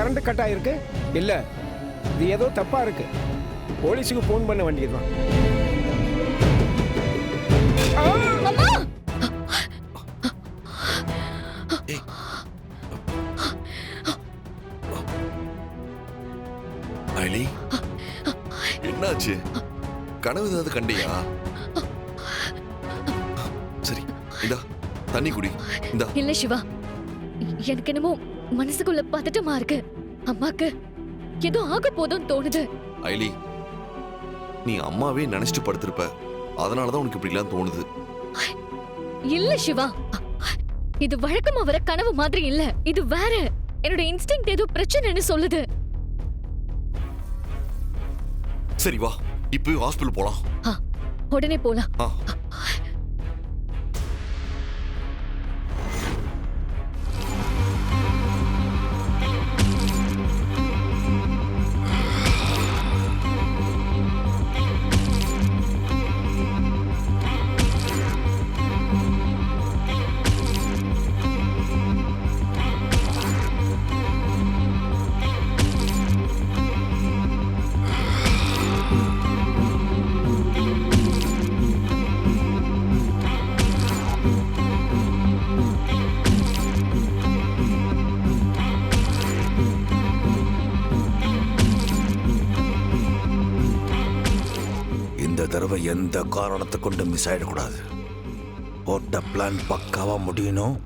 Current cut ஆயிருக்கு. இல்ல, இது ஏதோ தப்பா இருக்கு. போலீஸுக்கு ஃபோன் பண்ண வேண்டியதுதான். ஐலி, என்னாச்சு? கனவு ஏதாவது கண்டியா? சரி, இந்தா தண்ணி குடி. இந்தா. இல்ல சிவா, எனக்கு என்னமோ மனசுக்குள்ள பதட்டமா இருக்கு. அம்மாக்கு ஏதோ ஆக போதும் தோணுது. ஐலி, நீ அம்மாவே நினைச்சிட்டு படுத்திருப்ப. அதனாலதான் உனக்கு இப்படி எல்லாம் தோணுது. இல்ல சிவா, இது வழக்கமா வர கனவு மாதிரி இல்ல. இது வேற. என்னோட இன்ஸ்டிங்க்ட் ஏதோ பிரச்சனைன்னு சொல்லுது. சரி வா, இப்போ ஹாஸ்பிடல் போலாம். உடனே போலாம். இந்த தடவை எந்த காரணத்தை கொண்டு மிஸ் ஆயிடக்கூடாது. போட்ட பிளான் பக்காவா முடியணும்.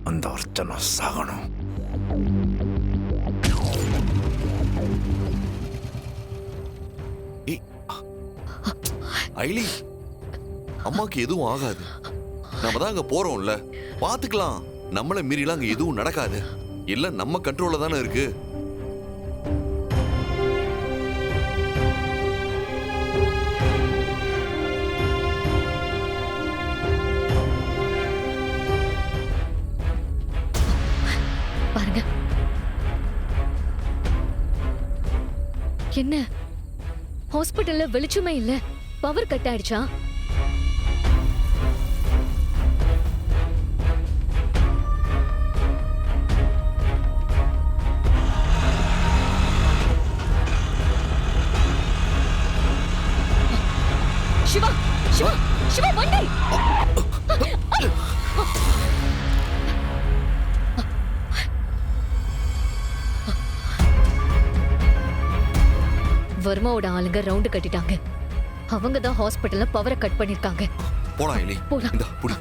அந்த அர்ச்சனை சாகணும். ஐலி, அம்மாக்கு எதுவும் ஆகாது. நம்ம தான் அங்க போறோம்ல, பாத்துக்கலாம். நம்மள மீறிலாம் அங்க எதுவும் நடக்காது. எல்லாம் நம்ம கண்ட்ரோல்ல தானே இருக்கு. பாருங்க, என்ன ஹாஸ்பிடல்ல வெளிச்சமே இல்ல. பவர் கட் ஆயிடுச்சா? சிவா, சிவா, சிவா, வண்டி! வர்மாவோட ஆளுங்க ரவுண்டு கட்டிட்டாங்க. அவங்க தான் ஹாஸ்பிடல்ல பவரை கட் பண்ணிருக்காங்க. போலாம் ஐலி. போலாம். இந்தா புடி.